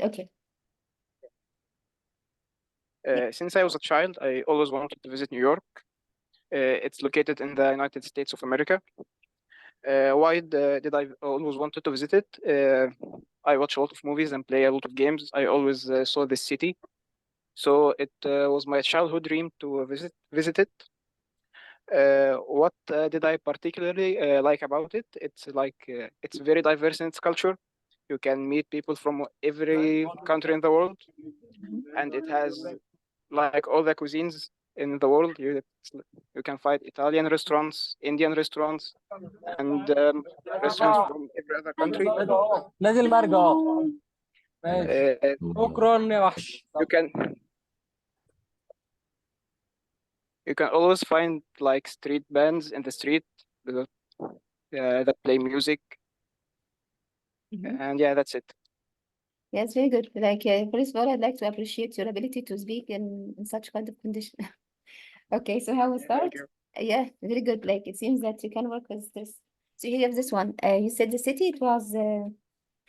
Okay. Since I was a child, I always wanted to visit New York. It's located in the United States of America. Why did I always wanted to visit it? I watch a lot of movies and play a lot of games. I always saw this city, so it was my childhood dream to visit it. What did I particularly like about it? It's very diverse in its culture. You can meet people from every country in the world, and it has like all the cuisines in the world. You can find Italian restaurants, Indian restaurants, and restaurants from every other country. نازل مرجع ماشي Uh, شكرا يا وحش you can you can always find like street bands in the street that, that play music, Mhm. and yeah, that's it. Yes, very good. Like, first of all, I'd like to appreciate your ability to speak in such kind of condition. Okay, so how we Yeah, start? thank you. Yeah, very good. Like, it seems that you can work with this. So here you have this one. You said the city, it was,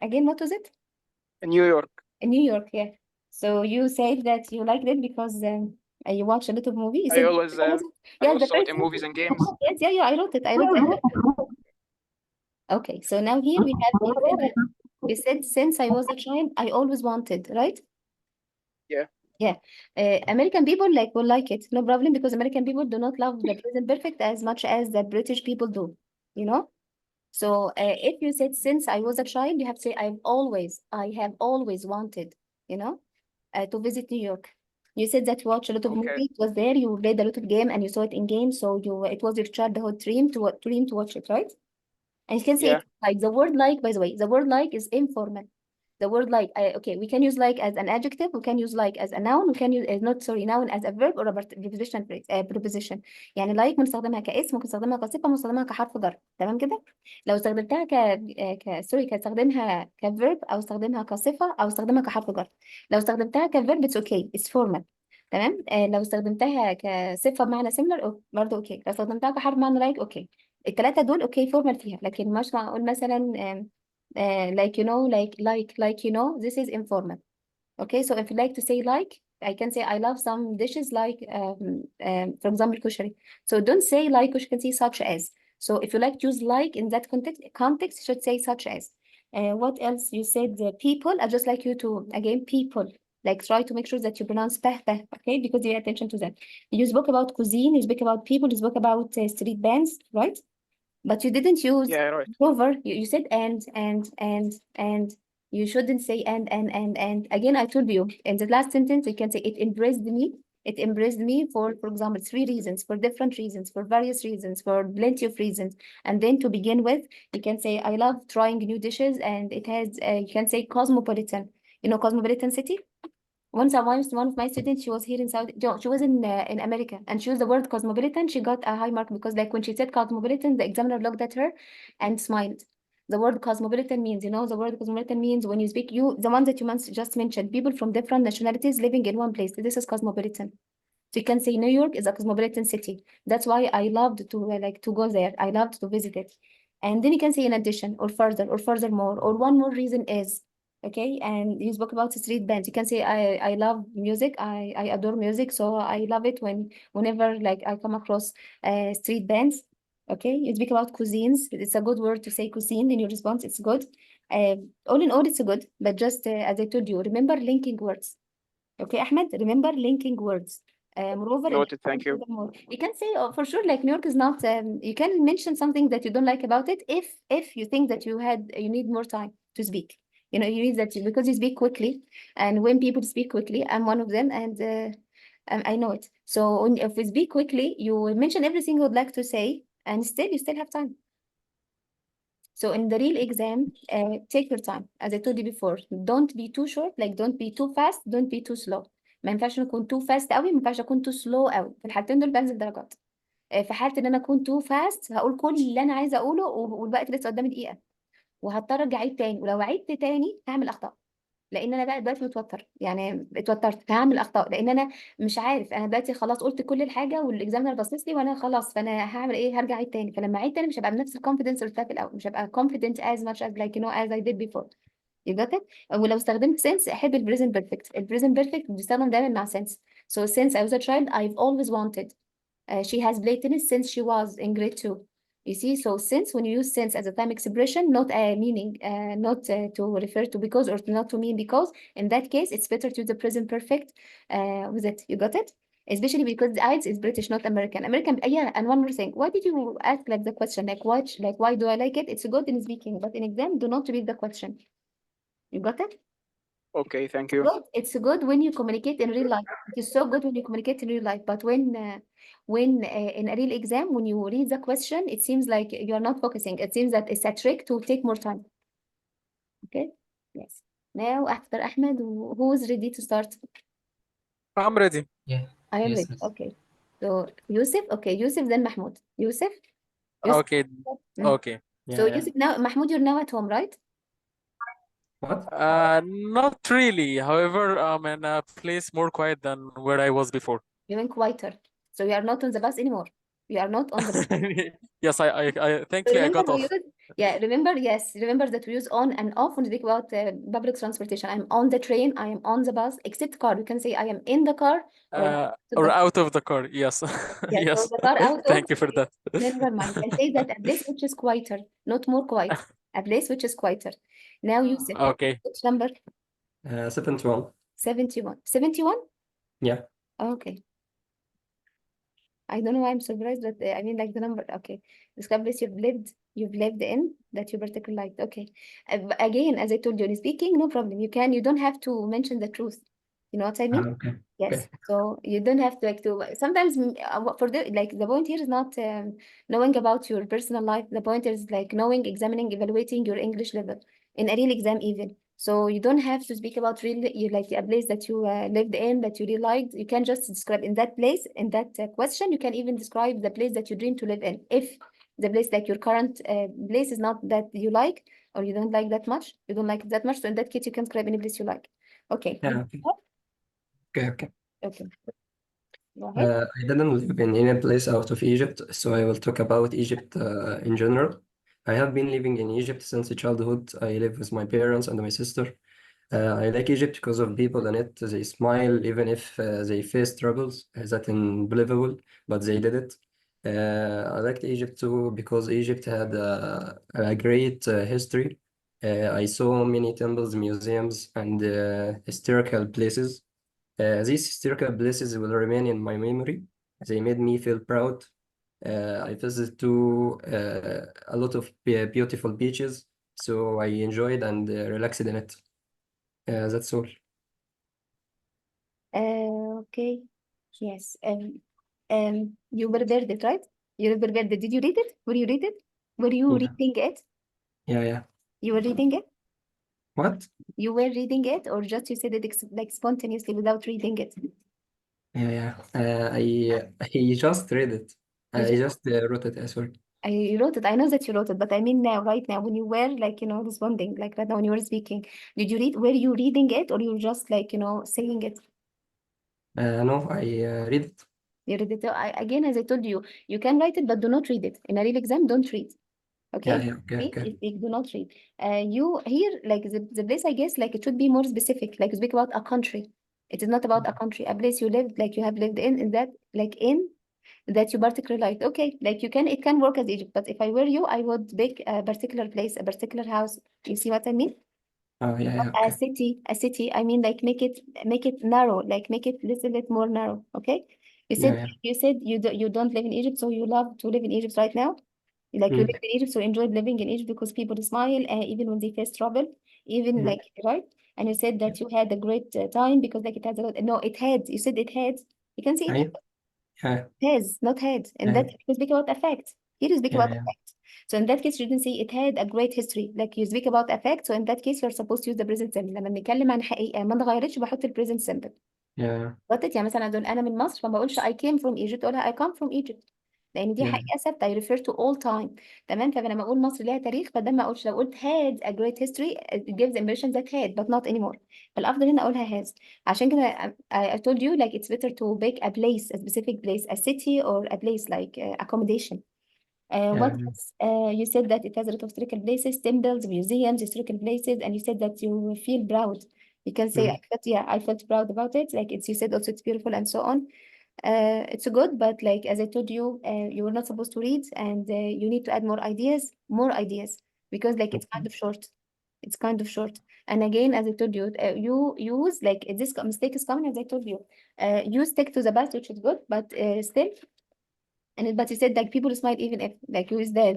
again, what was it? In New York, In New York, yeah. So you said that you liked it because you watched a lot of movie. You I said, always yeah, the saw it first in one. movies and games. Yes, yeah, I wrote it. I wrote it. Okay, so now here we have, you said since I was a child, I always wanted, right? Yeah, Yeah. American people will like it, no problem, because American people do not love the present perfect as much as the British people do, you know? So if you said since I was a child, you have to say I have always wanted, you know, to visit New York. You said that you watched a lot of okay. movies, it was there, you played a lot of game and you saw it in game, so it was your childhood dream to watch it, right? And you can say Yeah, it like the word like, by the way, the word like is informal. The word like, okay, we can use like as an adjective, we can use like as a noun, we can use not sorry noun as a verb or a preposition preposition. يعني like بنستخدمها كاسم، ممكن نستخدمها كصفة، ممكن نستخدمها كحرف جر، تمام كده؟ لو استخدمتها سوري كاستخدمها كفيرب او استخدمها كصفة او استخدمها كحرف جر. لو استخدمتها كفيرب it's okay it's formal. تمام؟ لو استخدمتها كصفة بمعنى similar برضه اوكي. لو استخدمتها كحرف بمعنى like اوكي. الثلاثة دول اوكي فورمال فيها، لكن مش معقول مثلا like you know like you know this is informal. Okay, so if you like to say like, I can say I love some dishes like for example كشري. So don't say like, you can say such as. So if you like to use like in that context you should say such as. What else you said? People. I just like you to again people, like try to make sure that you pronounce peh, okay, because you pay attention to that. You spoke about cuisine, you spoke about people, you spoke about street bands, right? But you didn't use yeah, right. over. You said and. You shouldn't say and. Again, I told you in the last sentence, you can say it embraced me. It embraced me for example, 3 reasons, for different reasons, for various reasons, for plenty of reasons. And then to begin with, you can say, I love trying new dishes, and it has, you can say cosmopolitan. You know, cosmopolitan city? Once one of my students, she was here in Saudi, no, she was in America, and she used the word cosmopolitan. She got a high mark because, like, when she said cosmopolitan, the examiner looked at her and smiled. The word cosmopolitan means, the word cosmopolitan means when you speak, the one that you just mentioned, people from different nationalities living in one place. This is cosmopolitan. So you can say New York is a cosmopolitan city. That's why I loved to like to go there. I loved to visit it. And then you can say in addition, or further, or furthermore, or one more reason is, okay. And you spoke about street bands. You can say I love music. I adore music. So I love it whenever like I come across street bands. Okay. You speak about cuisines. It's a good word to say cuisine in your response. It's good. All in all, it's good. But just as I told you, remember linking words. Okay, Ahmed, remember linking words. Moreover, Noted. Thank you. you can say for sure, like New York is not. You can mention something that you don't like about it if you think that you need more time to speak. You know, you need that because you speak quickly, and when people speak quickly, I'm one of them, and I know it. So if we speak quickly, you mention everything you would like to say, and still you still have time. So in the real exam, take your time. As I told you before, don't be too short, like don't be too fast, don't be too slow. ما ينفعش اكون too fast قوي، ما ينفعش اكون too slow قوي. في الحالتين دول بنزل درجات. في حالة ان انا اكون too fast هقول كل اللي انا عايزة اقوله والوقت لسه قدامي دقيقة، وهضطر ارجع اعيد تاني، ولو عدت تاني هعمل اخطاء. لان انا بقى دلوقتي متوتر، يعني اتوترت فهعمل اخطاء، لان انا مش عارف، انا دلوقتي خلاص قلت كل الحاجه والاكزامنر باصص لي وانا خلاص، فانا هعمل ايه؟ هرجع اعيد تاني. فلما اعيد تاني مش هبقى بنفس الكونفيدنس اللي قلتها في الاول، مش هبقى confident as much as like as I did before. you got it. ولو استخدمت since احب ال present perfect. ال present perfect بيستخدم دايما مع since. So since I was a child I've always wanted. She has played tennis since she was in grade 2. You see, so since, when you use since as a time expression, not a meaning, not to refer to because or not to mean because, in that case, it's better to use the present perfect with it. You got it? Especially because the IELTS is British, not American. American, yeah, and one more thing. Why did you ask like the question, like why do I like it? It's good in speaking, but in exam, do not repeat the question. You got it? Okay, thank you. Good. It's good when you communicate in real life. It is so good when you communicate in real life. But when in a real exam, when you read the question, it seems like you are not focusing. It seems that it's a trick to take more time. Okay. Yes. Now after Ahmed, who is ready to start? I'm ready. Yeah. I am Yes, ready. yes. Okay. So Yusuf. Okay. Yusuf, then Mahmoud. Yusuf. Yusuf. Okay. Mm. Okay. So Yeah. Yusuf, now Mahmoud, you're now at home, right? What? Not really. However, I'm in a place more quiet than where I was before. You're in quieter. So you are not on the bus anymore. You are not on the bus. Yes, thankfully I Remember got we off. use, yeah, remember that we use on and off when we speak about public transportation. I'm on the train, I am on the bus, except car. You can say I am in the car or to Or the, out of the car. Yes. yeah, so Yes. the car out of, Thank you for that. never mind. You can say that a place which is quieter, not more quiet. A place which is quieter. Now you say, Okay. which number? 71. 71. 71? Yeah. Okay. I don't know why I'm surprised, but I mean like the number. Okay. Describe place you've lived in that you particularly liked. Okay. Again, as I told you, in speaking, no problem. You don't have to mention the truth. You know what I mean? Okay. Yes. Okay. So you don't have to like to sometimes for the like the point here is not knowing about your personal life. The point is like knowing, examining, evaluating your English level in a real exam even. So you don't have to speak about real you like a place that you lived in that you really liked. You can just describe in that place in that question. You can even describe the place that you dream to live in. If the place like your current place is not that you like or you don't like that much, you don't like it that much. So in that case, you can describe any place you like. Okay. Yeah. Okay. Okay. Okay. Okay. Go ahead. I didn't live in any place out of Egypt, so I will talk about Egypt in general. I have been living in Egypt since childhood. I live with my parents and my sister. I like Egypt because of people in it. They smile even if they face troubles. That unbelievable, but they did it. I liked Egypt too because Egypt had a great history. I saw many temples, museums, and historical places. These historical places will remain in my memory. They made me feel proud. I visited to a lot of beautiful beaches, so I enjoyed and relaxed in it. That's all. Okay. Yes. You prepared it, right? You prepared it. Did you read it? Were you read it? Were you Yeah, reading it? yeah. You were reading it? What? You were reading it, or just you said it like spontaneously without reading it? Yeah. I just read it. You I just, just wrote it as well. I wrote it. I know that you wrote it, but I mean now, right now, when you were like, responding, like right now when you were speaking, did you read? Were you reading it, or you were just like, saying it? No, I read it. You read it. Again, as I told you, you can write it, but do not read it. In a real exam, don't read. Yeah, Okay, yeah. Okay, read okay. is big, do not read. You here, like the place, I guess, like it should be more specific, like speak about a country. It is not about a country, a place you lived, like you have lived in that, like in that you particularly liked. Okay, like it can work as Egypt, but if I were you, I would pick a particular place, a particular house. You see what I mean? Oh, yeah, yeah. A Okay. city. I mean, like make it narrow, like make it little bit more narrow. Okay. You Yeah, said yeah. you don't live in Egypt, so you love to live in Egypt right now. Like you Mm, lived in Egypt, so you enjoyed living in Egypt because people smile, even when they face trouble, even mm. like right. And you said that you had a great time because like it has a lot. No, it had. You said it had. You can say it I, yeah, has, not had. And yeah, that you speak about a fact. Here you speak yeah, about a yeah, fact. So in that case you didn't say it had a great history. Like you speak about a fact. So in that case you're supposed to use the present simple. لما بنتكلم عن حقيقة ما اتغيرتش بحط ال present simple. yeah, غلطت يعني مثلا اقول انا من مصر فما اقولش I came from Egypt اقولها I come from Egypt. لان دي yeah, حقيقة ثابتة. I refer to all time. تمام. فلما اقول مصر ليها تاريخ فده ما اقولش لو قلت had a great history it gives the impression that had but not anymore. فالافضل هنا اقولها has. عشان كده I told you like it's better to pick a place, a specific place, a city or a place like accommodation. What Yeah. else? You said that it has a lot of historical places, temples, museums, historical places, and you said that you feel proud. You can say, Mhm. I felt, yeah, I felt proud about it. Like it's, you said also it's beautiful and so on. It's good, but like as I told you, you were not supposed to read, and you need to add more ideas, because like it's kind of short. It's kind of short. And again, as I told you, you use like this mistake is common, as I told you. You stick to the past, which is good, but still. But you said like people smile even if like you use the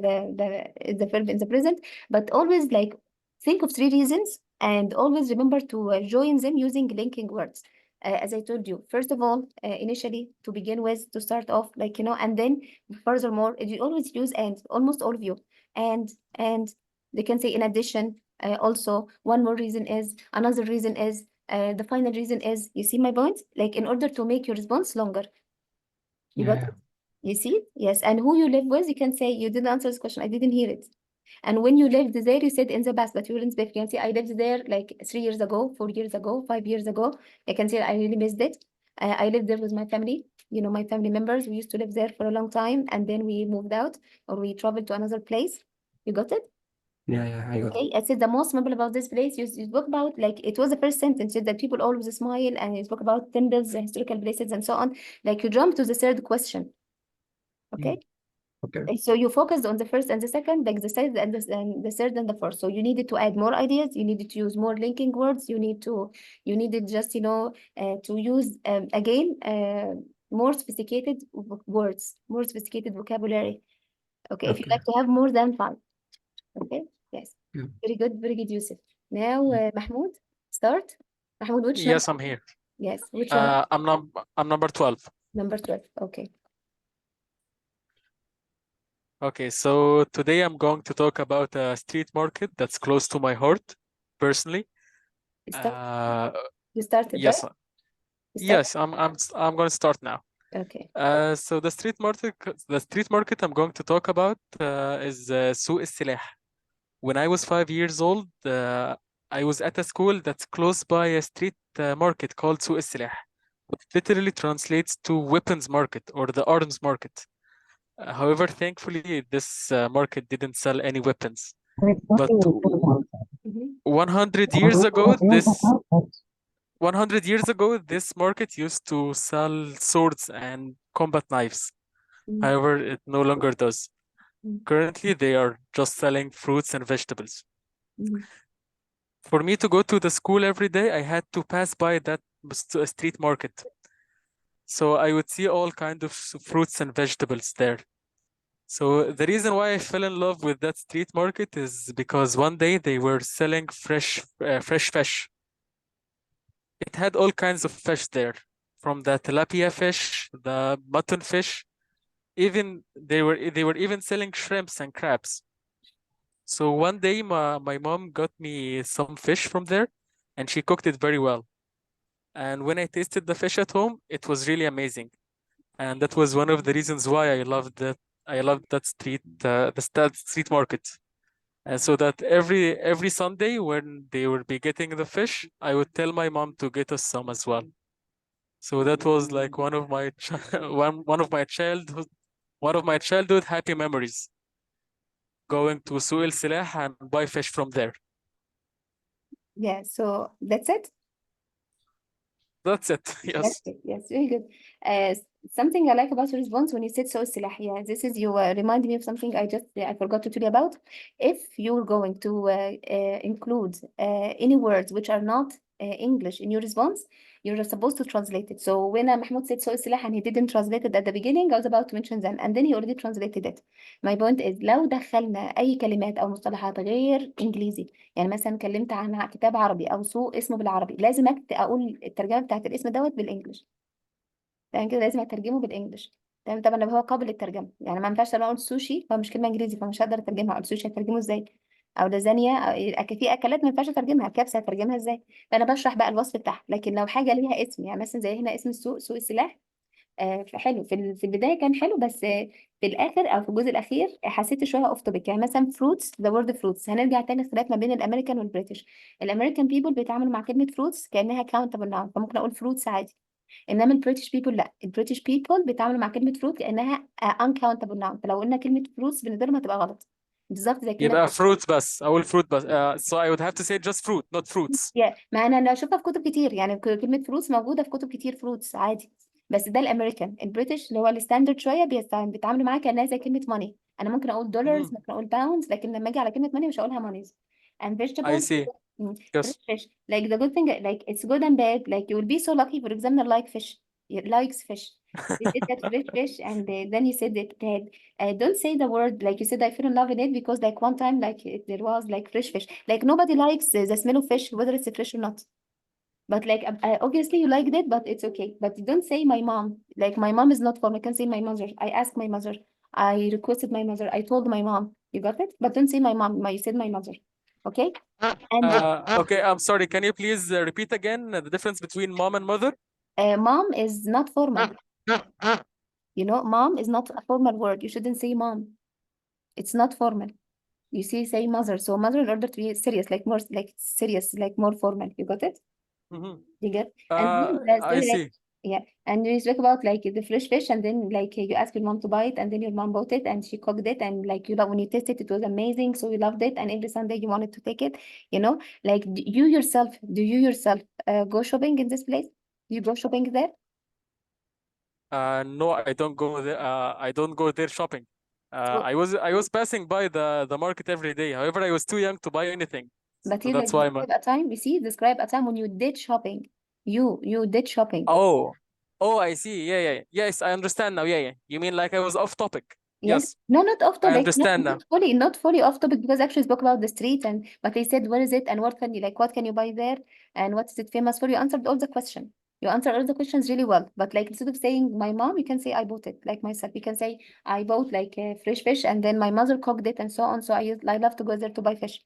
verb in the present, but always like think of three reasons and always remember to join them using linking words. As I told you, first of all, initially to begin with, to start off, like and then furthermore, you always use and, almost all of you, and they can say in addition. Also, one more reason is, another reason is, the final reason is. You see my point? Like in order to make your response longer. You got Yeah. it? You see it? Yes. And who you live with, you can say, you didn't answer this question. I didn't hear it. And when you lived there, you said in the past, but you wouldn't speak. You can say, I lived there like 3 years ago, 4 years ago, 5 years ago. I can say, I really missed it. I lived there with my family, my family members. We used to live there for a long time. And then we moved out, or we traveled to another place. You got it? Yeah, I got it. Okay, I said the most memorable about this place, you spoke about, like, it was the first sentence, you said that people always smile, and you spoke about temples, historical places, and so on. Like, you jumped to the third question. Okay. Okay. So you focused on the first and the second, like the third and the third and the fourth. So you needed to add more ideas. You needed to use more linking words. You needed just to use again more sophisticated words, more sophisticated vocabulary. Okay, if you Okay. like to have more than five. Okay, yes, Yeah. very good, Yusuf. Now, Mahmoud, start. Mahmoud, which number? Yes, I'm here. Yes, which one? I'm number 12. Number 12. Okay, Okay, so today I'm going to talk about a street market that's close to my heart, personally. start. Uh, You started, right? yes, You start. yes, I'm going to start now. Okay. So the street market I'm going to talk about is سوق السلاح. When I was 5 years old, I was at a school that's close by a street market called سوق السلاح. It literally translates to weapons market or the arms market. However, thankfully, this market didn't sell any weapons. But Mhm. 100 years ago, this 100 years ago, this market used to sell swords and combat knives. Mm. However, it no longer does. Mm. Currently, they are just selling fruits and vegetables. Mm. For me to go to the school every day, I had to pass by that street market. So I would see all kind of fruits and vegetables there. So the reason why I fell in love with that street market is because one day they were selling fresh fish. It had all kinds of fish there, from the tilapia fish, the mutton fish, even they were even selling shrimps and crabs. So one day my mom got me some fish from there, and she cooked it very well. And when I tasted the fish at home, it was really amazing. And that was one of the reasons why I loved that street market. And so that every Sunday when they would be getting the fish, I would tell my mom to get us some as well. So that was like one of my childhood happy memories, going to Suel Silah and buy fish from there. Yeah, so that's it. That's it. That's Yes. it. Yes, very good. Something I like about your response when you said so silah. Yeah, this is you remind me of something I forgot to tell you about. If you're going to include any words which are not English in your response, you're supposed to translate it. So when Mahmoud said so silah and he didn't translate it at the beginning, I was about to mention them, and then he already translated it. My point is لو دخلنا أي كلمات أو مصطلحات غير إنجليزي، يعني مثلا كلمت عن كتاب عربي او سوق اسمه بالعربي، لازم اقول الترجمه بتاعت الاسم دوت بالانجلش. تمام كده، لازم اترجمه بالانجلش. تمام، طبعا لو هو قابل للترجمه، يعني ما ينفعش لو اقول سوشي هو مش كلمه انجليزي فمش هقدر اترجمها. اقول سوشي هترجمه ازاي؟ او لازانيا في اكلات ما ينفعش اترجمها، كبسه هترجمها ازاي؟ فانا بشرح بقى الوصف بتاعها. لكن لو حاجه ليها اسم، يعني مثلا زي هنا اسم السوق سوق السلاح، فحلو في البدايه كان حلو، بس في الاخر او في الجزء الاخير حسيت شويه اوف توبيك. يعني مثلا فروتس، ذا وورد فروتس، هنرجع تاني اختلاف ما بين الامريكان والبريتش. الامريكان بيبل بيتعاملوا مع كلمه فروتس كانها كاونتبل نون، فممكن اقول فروتس عادي. انما البريتش بيبول لا، البريتش بيبول بيتعاملوا مع كلمه فروت كانها uncountable noun، فلو قلنا كلمه فروتس بالنسبه لهم هتبقى غلط، بالظبط زي كلمه. يبقى fruit بس أقول fruit بس so I would have to say just fruit not fruits. ما انا اشوفها في كتب كتير، يعني كلمه فروتس موجوده في كتب كتير، فروتس عادي. بس ده الامريكان، البريتش اللي هو الستاندرد شويه بيتعاملوا معاها كانها زي كلمه ماني. انا ممكن اقول دولارز، Mhm. ممكن اقول باوندز، لكن لما اجي على كلمه ماني مش هقولها مانيز. and I vegetables. see. Fresh Yes. fish. Like the good thing, like it's good and bad. Like you will be so lucky for examiner like fish. He likes fish. You said that fresh fish, and then you said that bad. Don't say the word like you said. I fell in love with it because like one time like there was like fresh fish. Like nobody likes the smell of fish whether it's fresh or not. But like obviously you liked it, but it's okay. But don't say my mom. Like my mom is not formal. I can say my mother. I asked my mother. I requested my mother. I told my mom. You got it? But don't say my mom. You said my mother. Okay? And Okay, I'm sorry. Can you please repeat again the difference between mom and mother? mom is not formal. You know, mom is not a formal word. You shouldn't say mom. It's not formal. You say mother. So mother in order to be serious, like more like serious, like more formal. You got it? Mhm. You get? And then the I story, like, see. yeah. And you speak about like the fresh fish, and then like you ask your mom to buy it, and then your mom bought it, and she cooked it, and like you love when you tasted it, it was amazing, so you loved it, and every Sunday you wanted to take it. You know, like do you yourself go shopping in this place? Do you go shopping there? No, I don't go there. I don't go there shopping. So, I was passing by the market every day. However, I was too young to buy anything. but So you like that's why I'm. describe a time. You see, describe a time when you did shopping. You did shopping. Oh, oh, I see. Yeah, yeah. Yes, I understand now. Yeah, yeah. You mean like I was off topic? Yes. Yes, No, not off I topic. understand now. Not fully off topic because actually spoke about the street and but they said where is it and what can you like what can you buy there and what is it famous for? You answered all the question. You answered all the questions really well. But like instead of saying my mom, you can say I bought it. Like myself, you can say I bought like fresh fish and then my mother cooked it and so on. So I love to go there to buy fish.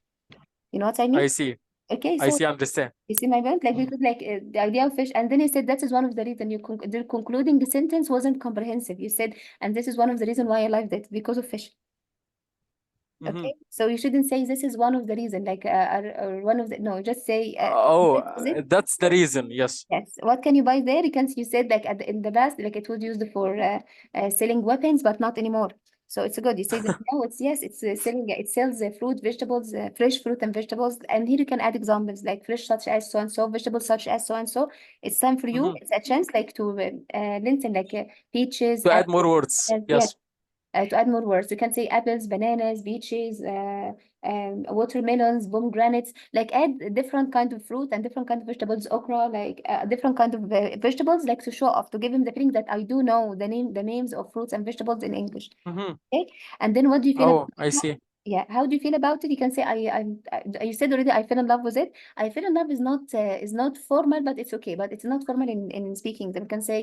You know what I mean? I see. Okay, I so see. Understand. you see my point? Like because like the idea of fish, and then you said that is one of the reason the concluding the sentence wasn't comprehensive. You said, and this is one of the reason why I liked it because of fish. Mhm. Okay, so you shouldn't say this is one of the reason, like or one of the no, just say Oh, is it? that's the reason. Yes. Yes. What can you buy there? You said like in the past, like it was used for selling weapons, but not anymore. So it's good. You say that now it's yes, it's selling. It sells fruit, vegetables, fresh fruit and vegetables. And here you can add examples like fresh such as so and so, vegetables such as so and so. It's time for you. Mhm. It's a chance like to listen like peaches, To add more words. apples, yes. Yes. To add more words, you can say apples, bananas, peaches, watermelons, pomegranates. Like add different kind of fruit and different kind of vegetables, okra, like different kind of vegetables, like to show off, to give him the feeling that I do know the names of fruits and vegetables in English. Mhm. Okay, and then what do you feel about Oh, I see. yeah, how do you feel about it? You can say you said already I fell in love with it. I fell in love is not formal, but it's okay. But it's not formal in speaking. Then you can say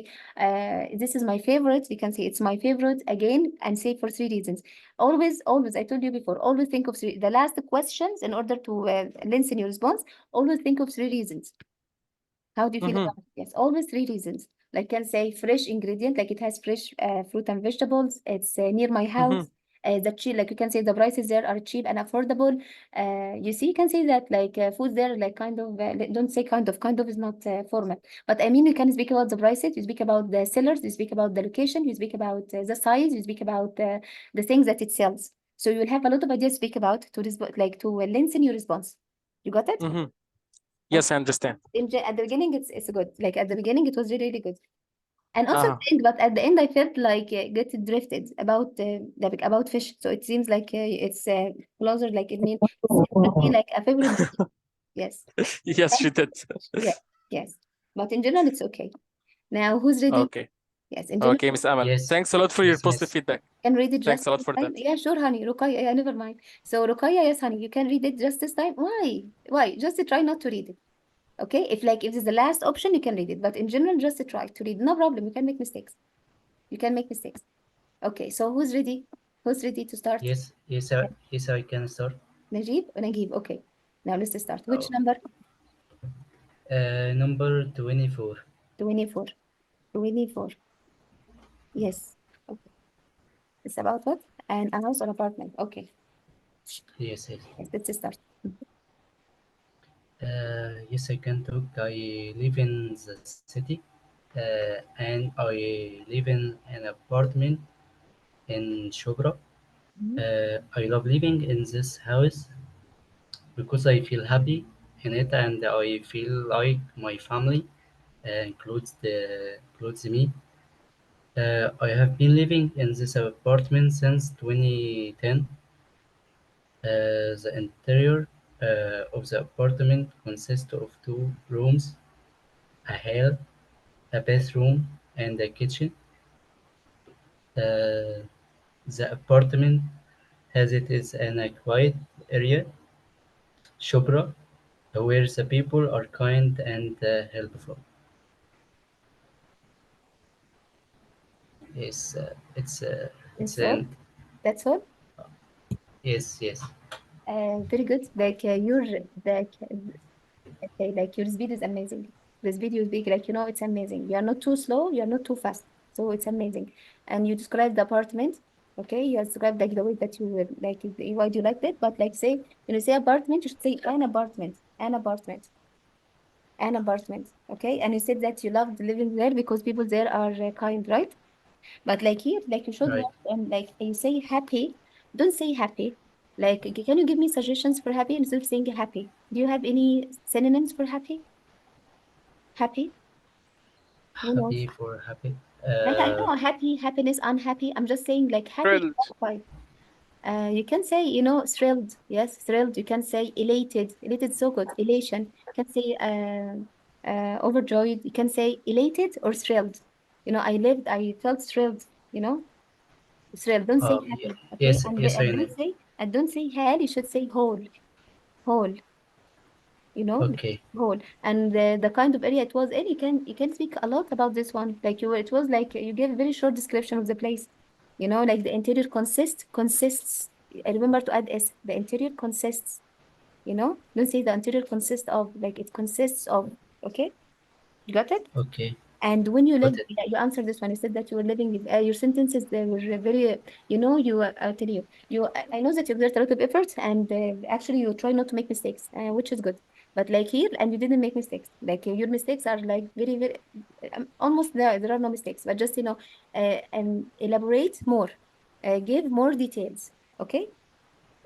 this is my favorite. You can say it's my favorite again and say for three reasons. Always, I told you before, always think of the last questions in order to lengthen your response. Always think of three reasons. How do you feel Mhm. about it? Yes, always three reasons. Like can say fresh ingredient, like it has fresh fruit and vegetables. It's near my house. Mhm. The cheap, like you can say the prices there are cheap and affordable. You see, you can say that like food there, like kind of, don't say kind of is not formal. But I mean, you can speak about the prices, you speak about the sellers, you speak about the location, you speak about the size, you speak about the things that it sells. So you will have a lot of ideas to speak about to like to lengthen your response. You got it? Mhm. Yes, I understand. At the beginning it's good, like at the beginning it was really good, and also at Uh-huh. the end, but at the end I felt like get drifted about fish, so it seems like it's closer, like it means it could be like a favorite dish. Yes. Yes, she did. Yeah, yes, but in general it's okay. Now who's ready? Okay. Yes, in general Okay, Miss Amal. Yes, Thanks a lot for your yes, positive miss. feedback. can read it Thanks just a lot this for time. that. Yeah, sure, honey. Rukaya, yeah, never mind. So Rukaya, yes, honey, you can read it just this time. Why just try not to read it. Okay, if it's the last option, you can read it. But in general, just try to read. No problem. You can make mistakes. You can make mistakes. Okay, so who's ready? Who's ready to start? Yes, I can start. Najib. Okay. Now let's start. Which Oh, number? number 24. 24. 24. Yes. Okay. It's about what? A house or apartment. Okay. Yes, yes. Yes, let's start. Yes, I can talk. I live in the city. and I live in an apartment in Shobra. Mhm. I love living in this house because I feel happy in it and I feel like my family includes me. I have been living in this apartment since 2010. The interior of the apartment consists of two rooms, a hall, a bathroom, and a kitchen. Uh, the apartment as it is in a quiet area, Shubra, where the people are kind and helpful. Yes, it's That's all. an That's all. yes. Very good. Like your like okay, like your speed is amazing. The speed you speak, like it's amazing. You are not too slow. You are not too fast. So it's amazing. And you described the apartment. Okay, you described like the way that you would like it, why do you like it. But like say when you say apartment, you should say an apartment, an apartment, an apartment. Okay, and you said that you loved living there because people there are kind, right? But like here, like you should Right. have, like you say happy, don't say happy. Like, can you give me suggestions for happy instead of saying happy? Do you have any synonyms for happy? Happy? Who knows? Happy for happy. Like I Uh, know happy, happiness, unhappy. I'm just saying like happy. Thrilled. Quite. You can say, thrilled. Yes, thrilled. You can say elated. Elated, so good. Elation. You can say overjoyed. You can say elated or thrilled. I felt thrilled, thrilled. Don't say yeah, happy, okay? yes, And yes, I know. don't say hell, you should say whole, whole, you know, Okay, whole. And the kind of area it was in, you can speak a lot about this one. Like it was like you gave a very short description of the place. Like the interior consists. I remember to add s. The interior consists. Don't say the interior consists of. Like it consists of. Okay, you got it? okay, And when you got live, it. yeah, you answered this one. You said that you were living, your sentences, they were very, I'll tell you, I know that you exert a lot of effort and actually you try not to make mistakes, which is good. But like here, and you didn't make mistakes. Like your mistakes are like very, very, almost there are no mistakes, but just, and elaborate more, give more details. Okay?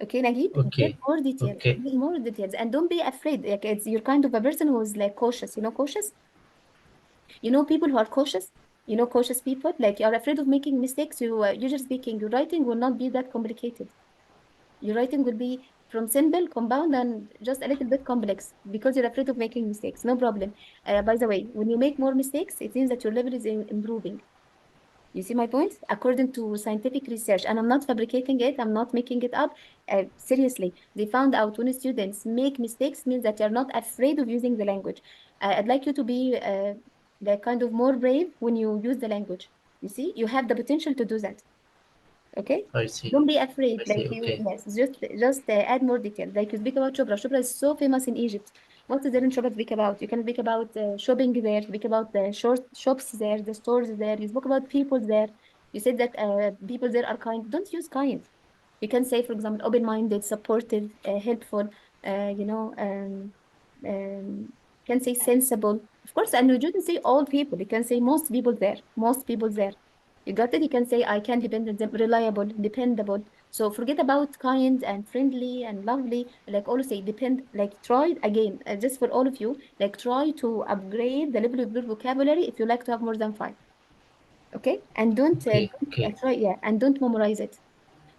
Okay, Nagid, give Okay, more details, okay, give more details, and don't be afraid. Like you're kind of a person who's like cautious, cautious. People who are cautious, cautious people, like you're afraid of making mistakes. You're just speaking, your writing will not be that complicated. Your writing will be from simple, compound, and just a little bit complex because you're afraid of making mistakes. No problem. By the way, when you make more mistakes, it means that your level is improving. You see my point? According to scientific research, and I'm not fabricating it, I'm not making it up. Seriously, they found out when students make mistakes means that you're not afraid of using the language. I'd like you to be like kind of more brave when you use the language. You see, you have the potential to do that. Okay? I see, Don't be afraid. I Like see, you, okay, yes, just add more details. Like you speak about Shobra. Shobra is so famous in Egypt. What is there in Shobra to speak about? You can speak about shopping there, speak about the shops there, the stores there. You spoke about people there. You said that people there are kind. Don't use kind. You can say, for example, open-minded, supportive, helpful, you know, can say sensible. Of course, and you shouldn't say all people. You can say most people there, most people there. You got it? You can say I can depend on them, reliable, dependable. So forget about kind and friendly and lovely. Like always say depend, like try again, just for all of you, like try to upgrade the level of your vocabulary if you like to have more than five. Okay? And okay, don't okay, try, yeah, and don't memorize it.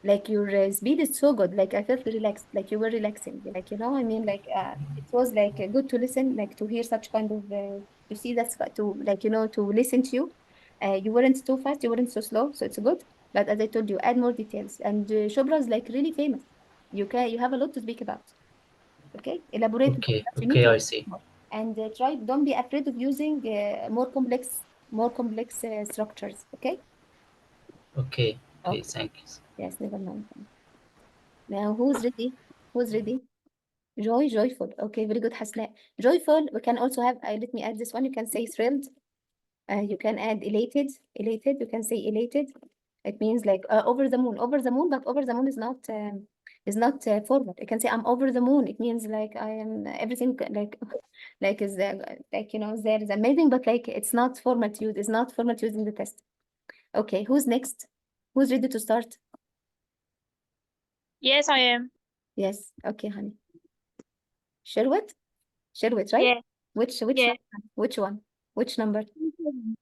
Like your speed is so good. Like I felt relaxed, like you were relaxing. Like, I mean, like it was like good to listen, like to hear such kind of, to see that's to like, to listen to you. You weren't too fast, you weren't so slow, so it's good. But as I told you, add more details. And Shobra is like really famous. You have a lot to speak about. Okay, elaborate more. okay, But you need okay, to I elaborate see. more. And try. Don't be afraid of using more complex structures. Okay. Okay, okay, Okay. thank you. Yes, never mind. Now, who's ready? Who's ready? Joyful. Okay, very good, Hasna. Joyful, we can also have, let me add this one. You can say thrilled. You can add elated. Elated, you can say elated. It means like over the moon, but over the moon is not It's not formal. You can say I'm over the moon. It means like I am everything like is like there is amazing, but like it's not formal to use. It's not formal to use in the test. Okay, who's next? Who's ready to start? Yes, I am. Yes. Okay, honey. Sherwood? Sherwood, right? Yeah, Which yeah. one? Which one? Which number?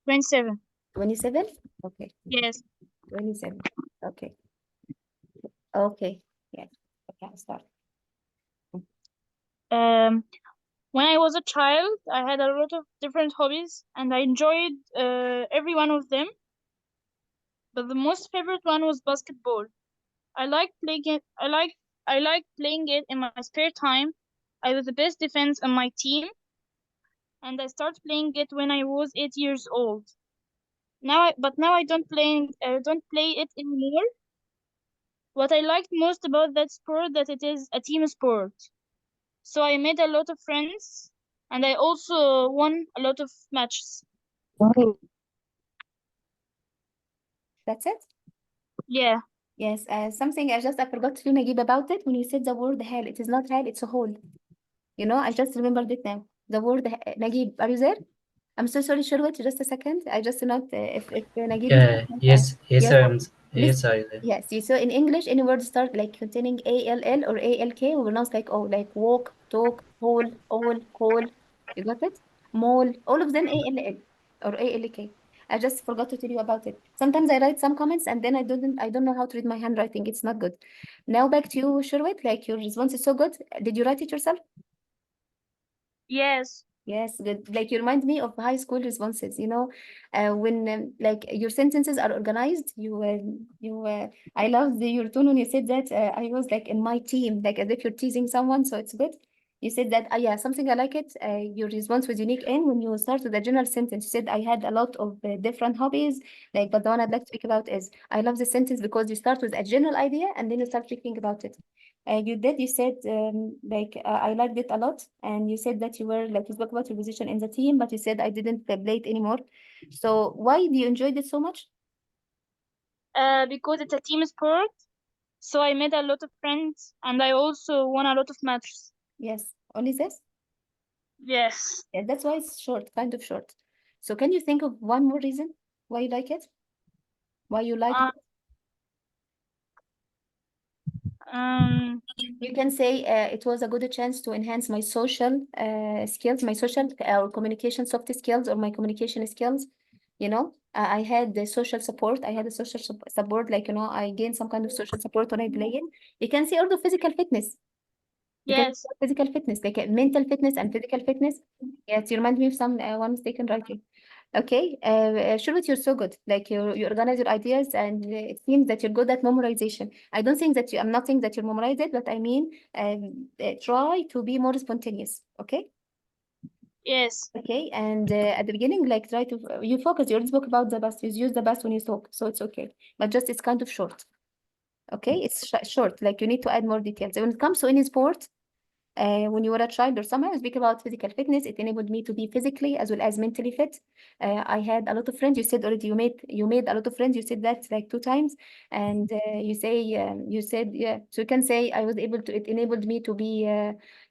27. 27? Okay. Yes. 27. Okay. Okay. Yes. Okay, I'll start. When I was a child, I had a lot of different hobbies, and I enjoyed every one of them. But the most favorite one was basketball. I like playing it. I like playing it in my spare time. I was the best defense on my team, and I started playing it when I was 8 years old. But now I don't play it anymore. What I liked most about that sport that it is a team sport. So I made a lot of friends, and I also won a lot of matches. That's it? Yeah. Yes. Something I forgot to Nagib about it when you said the word hell. It is not hell, it's a hole. I just remembered it now. The word Nagib, are you there? I'm so sorry, Sherwood, just a second. I just not if Nagib is there. Yes, yes, Yes, I am. please. Yes, I. Yes, you saw in English, any word start like containing ALL or ALK, we pronounce like like walk, talk, hole, all, call. You got it? Mole, all of them ALL or ALK. I just forgot to tell you about it. Sometimes I write some comments and then I don't know how to read my handwriting. It's not good. Now back to you, Sherwood. Like your response is so good. Did you write it yourself? Yes. Yes, good. Like you remind me of high school responses, when like your sentences are organized. I love your tone when you said that I was like in my team, like as if you're teasing someone, so it's good. You said that, yeah, something I like it. Your response was unique, and when you start with a general sentence, you said I had a lot of different hobbies, like, but the one I'd like to speak about is I love this sentence because you start with a general idea and then you start thinking about it. You said I liked it a lot, and you said that you spoke about your position in the team, but you said I didn't play it anymore. So why do you enjoyed it so much? Because it's a team sport, so I made a lot of friends, and I also won a lot of matches. Yes, only this? Yes. Yeah, that's why it's short, kind of short. So can you think of one more reason why you like it? Why you liked Uh, it? um. You can say it was a good chance to enhance my social skills, my social or communication soft skills or my communication skills. I had the social support. I had a social support, like, I gained some kind of social support when I play it. You can say also physical fitness. You can Yes. say physical fitness, like mental fitness and physical fitness. Yes, you remind me of some one mistaken writing. Okay, Shurut, you're so good. Like you organize your ideas, and it seems that you're good at memorization. I don't think that I'm not saying that you memorize it, but I mean, try to be more spontaneous. Okay. Yes. Okay, and at the beginning, like try to you focus. You already spoke about the best. You use the best when you talk, so it's okay. But just it's kind of short. Okay, it's short. Like you need to add more details. When it comes to any sport, when you were a child or somehow speak about physical fitness, it enabled me to be physically as well as mentally fit. I had a lot of friends. You said already you made a lot of friends. You said that like 2 times, and you said, yeah. So you can say I was able to. It enabled me to be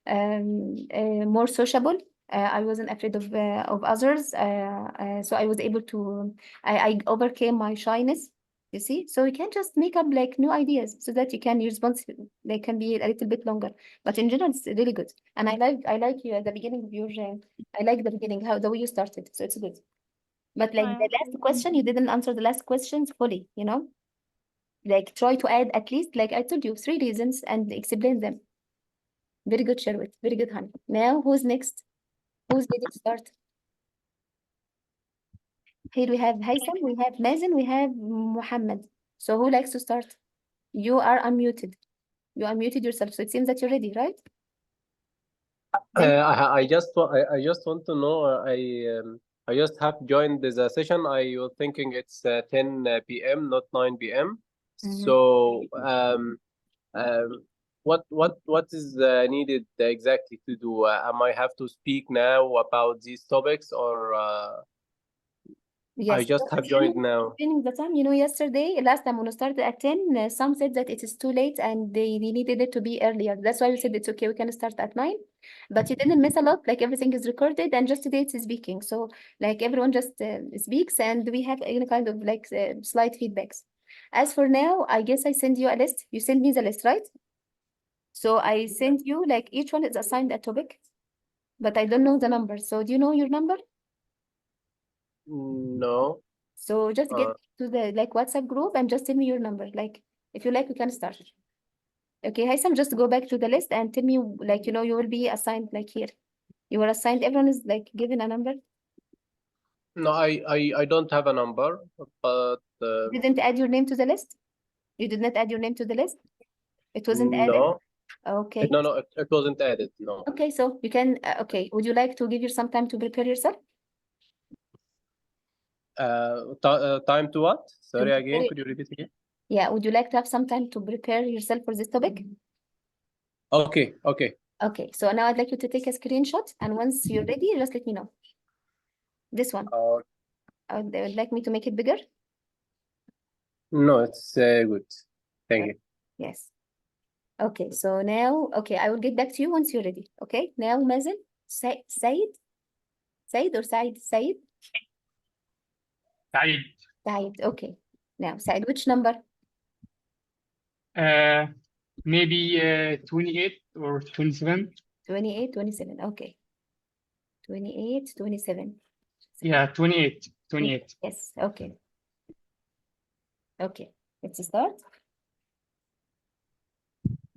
more sociable. I wasn't afraid of others, so I was able to. I overcame my shyness. You see, so you can just make up like new ideas so that you can your response they can be a little bit longer. But in general, it's really good. And I like you at the beginning of your I like the beginning, how the way you started. So it's good. But like the last question, you didn't answer the last questions fully. Like try to add at least, like I told you, 3 reasons and explain them. Very good, Sherwood. Very good, honey. Now who's next? Who's ready to start? Here we have Haytham, we have Mazen, we have Muhammad. So who likes to start? You are unmuted. You unmuted yourself. So it seems that you're ready, right? Then I just want to know. I just have joined the session. I was thinking it's 10 p.m., not 9 p.m. Mhm. So what is needed exactly to do? Am I have to speak now about these topics, or Yes. just have joined now. During the time, yesterday, last time when we started at 10, some said that it is too late and they needed it to be earlier. That's why we said it's okay, we can start at 9. But you didn't miss a lot, like everything is recorded and just today it's speaking. So like everyone just speaks and we have any kind of like slight feedbacks. As for now, I guess I send you a list. You send me the list, right? So I send you like each one is assigned a topic, but I don't know the number. So do you know your number? No. So just get to the like WhatsApp group and just tell me your number. Like if you like, we can start. Okay, Haitham, just go back to the list and tell me like you will be assigned like here. You were assigned, everyone is like given a number. No, I don't have a number, but You didn't add your name to the list? You did not add your name to the list? It wasn't added? no. Okay. No, it wasn't added. No. Okay, so you can okay. Would you like to give you some time to prepare yourself? Time to what? Sorry prepare again. it. Could you repeat again? Yeah, would you like to have some time to prepare yourself for this topic? Okay. Okay, so now I'd like you to take a screenshot and once you're ready, just let me know. This one. They would like me to make it bigger? No, it's good. Thank you. Yes. Okay, so now, okay, I will get back to you once you're ready. Okay, now Mazen, Said? Said or Said? Said? Said. Said, okay. Now, Said, which number? Maybe 28 or 27. 28, 27, okay. 28, 27. Yeah, 28. 28. Yes, okay. Okay, let's start.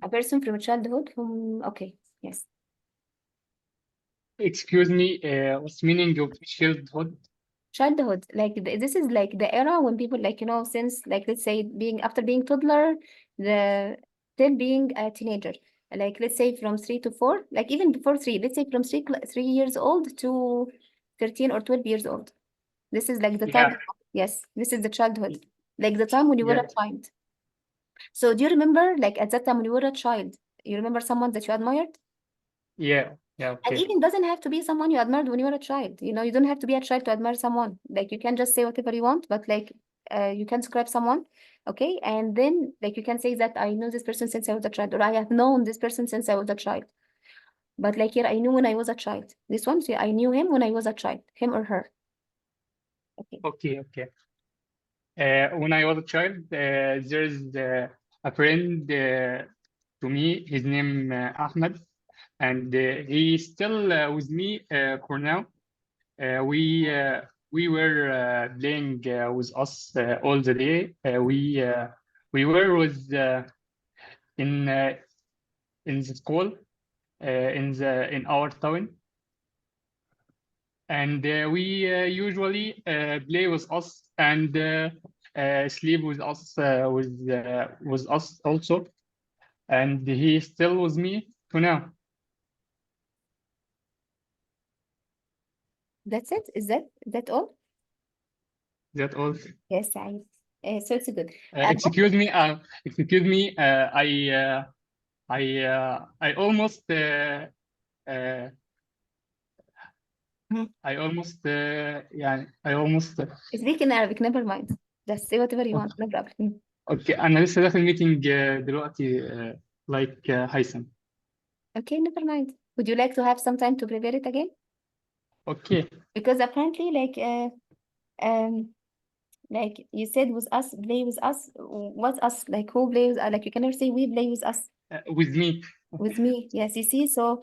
A person from childhood whom, okay, yes. Excuse me, what's the meaning of childhood? Childhood, like this is like the era when people like, since like, let's say after being toddler, till being a teenager. Like, let's say from 3 to 4, like even before 3, let's say from 3 years old to 13 or 12 years old. This is like the time. Yeah. Yes, this is the childhood. Like the time when you were Yeah. a child. So do you remember, like at that time when you were a child, you remember someone that you admired? Yeah. And Okay. even doesn't have to be someone you admired when you were a child. You don't have to be a child to admire someone. Like you can just say whatever you want, but like you can describe someone, okay? And then like you can say that I know this person since I was a child, or I have known this person since I was a child. But like here, I knew when I was a child. This one, so I knew him when I was a child, him or her. Okay. Okay. When I was a child, there's a friend to me. His name Ahmed, and he's still with me for now. We were playing with us all the day. We were with in the school in our town, and we usually play with us and sleep with us with us also, and he is still with me to now. That's it? Is that all? That all. Yes, I. So it's good. Excuse me. I almost يعني I almost Speak in Arabic, never mind. Just say whatever you want, no problem. اوكي انا لسه داخل ميتنج دلوقتي like هيثم. Okay, never mind. Would you like to have some time to prepare it again? Okay. Because apparently, like you said, with us, play with us. What's us? Like who plays? Like you can never say we play with us. With me. With me, yes. You see, so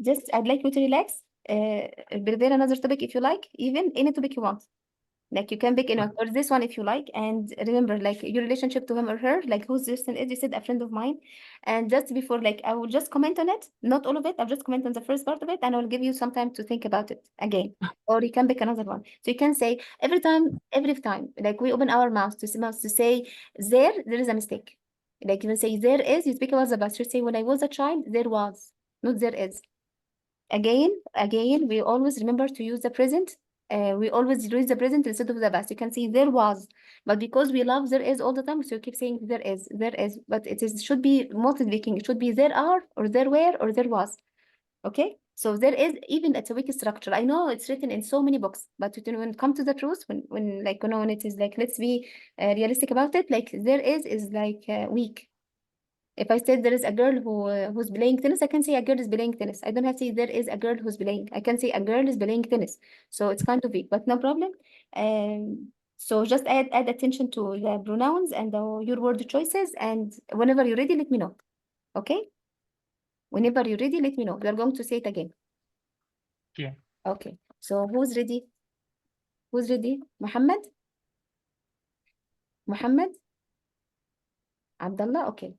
just I'd like you to relax. Prepare another topic if you like, even any topic you want. Like you can pick any one, or this one if you like. And remember, like your relationship to him or her, like who's this person is. You said a friend of mine. And just before, like I will just comment on it, not all of it. I'll just comment on the first part of it, and I will give you some time to think about it again. Or you can pick another one. So you can say every time, like we open our mouths to say there is a mistake. Like you will say there is, you speak about the past. You say when I was a child, there was, not there is. Again, we always remember to use the present. We always use the present instead of the past. You can see there was, but because we love there is all the time, so you keep saying there is, but should be multi-speaking. It should be there are, or there were, or there was. Okay, So there is, even it's a weak structure. I know it's written in so many books, but when it comes to the truth, when like, you know, when it is like, let's be realistic about it, like there is like weak. If I said there is a girl who's playing tennis, I can say a girl is playing tennis. I don't have to say there is a girl who's playing. I can say a girl is playing tennis. So it's kind of weak, but no problem. So just add attention to the pronouns and your word choices, and whenever you're ready, let me know. Okay? Whenever you're ready, let me know. We are going to say it again. Yeah. Okay. So who's ready? Who's ready? Muhammad? Muhammad? Abdullah? Okay.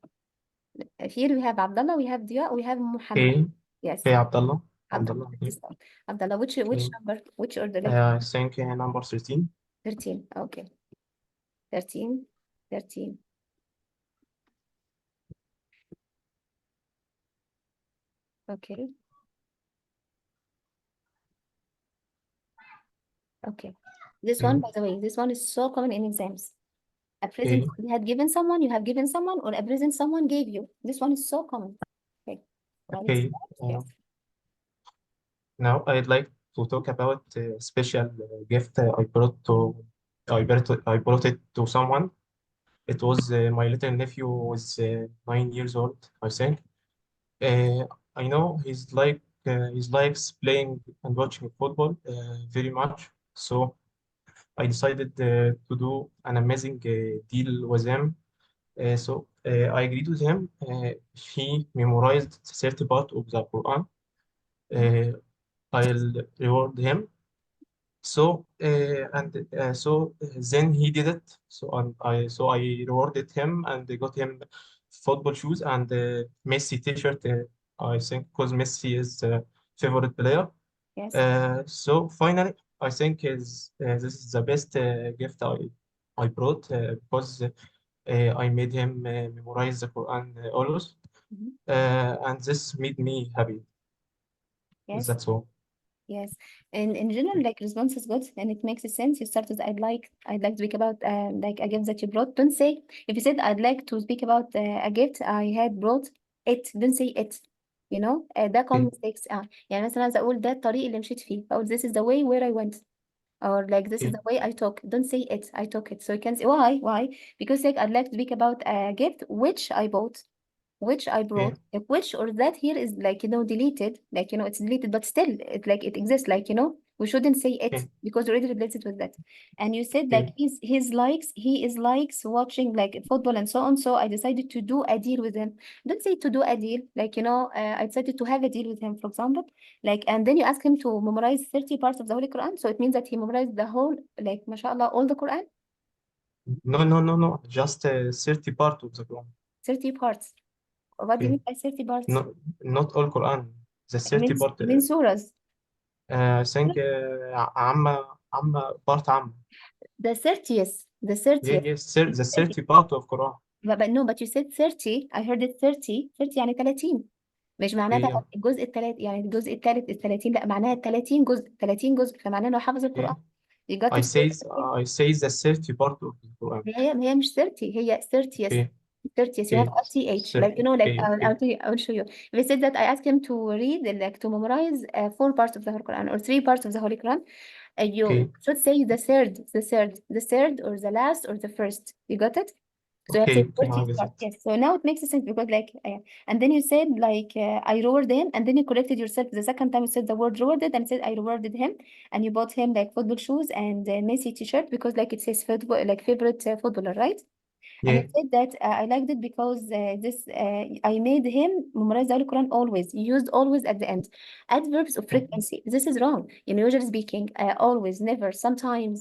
Here we have Abdullah, we have Dia, we have Muhammad. Okay, Yes. okay, Abdullah. Abdullah, Abdullah, let's start. Abdullah, which okay. number? Which order? Like I think number 13. 13. Okay. 13. 13. Okay. Okay. This one, by the way, this one is so common in exams. A present Okay, you had given someone, you have given someone, or a present someone gave you. This one is so common. Okay. Now let's okay. start. Yes. Now I'd like to talk about a special gift I brought it to someone. It was my little nephew was 9 years old, I think. Uh, I know he likes playing and watching football very much. So I decided to do an amazing deal with him. I agreed with him. He memorized 30 part of the Quran. Uh, I'll reward him. Then he did it. So I rewarded him and I got him football shoes and Messi t-shirt. I think because Messi is favorite player. Yes. So finally, I think this is the best gift I brought because I made him memorize the Quran always, Mhm. and this made me happy. Yes. That's all. Yes, in general, like response is good and it makes sense. You start with I'd like to speak about like a gift that you brought. Don't say if you said I'd like to speak about a gift I had brought it. Don't say it. You know ده common Okay, mistakes. يعني مثلا عايزة أقول ده الطريق اللي مشيت فيه. أقول this is the way where I went. Or like this is okay, the way I took. Don't say it. I took it. So you can say why? Because like I'd like to speak about a gift which I bought. Which I okay, brought, like which or that here is like, you know, deleted, like, you know, it's deleted, but still it like it exists, like, you know, we shouldn't say it okay, because we already replaced it with that. And you said like okay, he is likes watching like football and so on. So I decided to do a deal with him. Don't say to do a deal, like, you know, I decided to have a deal with him, for example, like, and then you ask him to memorize 30 parts of the Holy Quran. So it means that he memorized the whole, like, mashallah, all the Quran, No. Just 30 part of the Quran. 30 parts. What do you Okay, mean by 30 parts? no, not all Quran. The 30 part. It means surahs. I think عامة part عامة. The 30th, the Yeah, 30th. yes, It's the 30. 30 part of Quran. But no, but you said 30. I heard it 30. 30 يعني 30. مش معناه Okay, بقى الجزء الثالث، يعني الجزء الثالث ال 30، لا معناها 30 جزء، 30 جزء، فمعناه انه حافظ okay. القرآن. You got I it? says I say the 30 part of the Quran. هي مش 30، هي 30th. Okay, 30th. You have okay, RTH. Like, you know, like okay, okay, I'll tell you, I will show you. They said that I asked him to read, like to memorize 4 parts of the Holy Quran or 3 parts of the Holy Quran. You okay, should say the third or the last or the first. You got it? So you have to say okay. I 40th get part. it. Yes. So now it makes sense because like, and then you said like I rewarded him, and then you corrected yourself the second time you said the word rewarded and said I rewarded him, and you bought him like football shoes and Messi t-shirt because like it says football, like favorite footballer, right? And Yeah, I said that I liked it because I made him memorize the Holy Quran always. You used always at the end. Adverbs of frequency. This is wrong. In usually speaking, always, never, sometimes,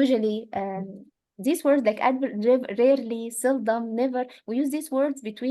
usually. These words like adverb, rarely, seldom, never. We use these words between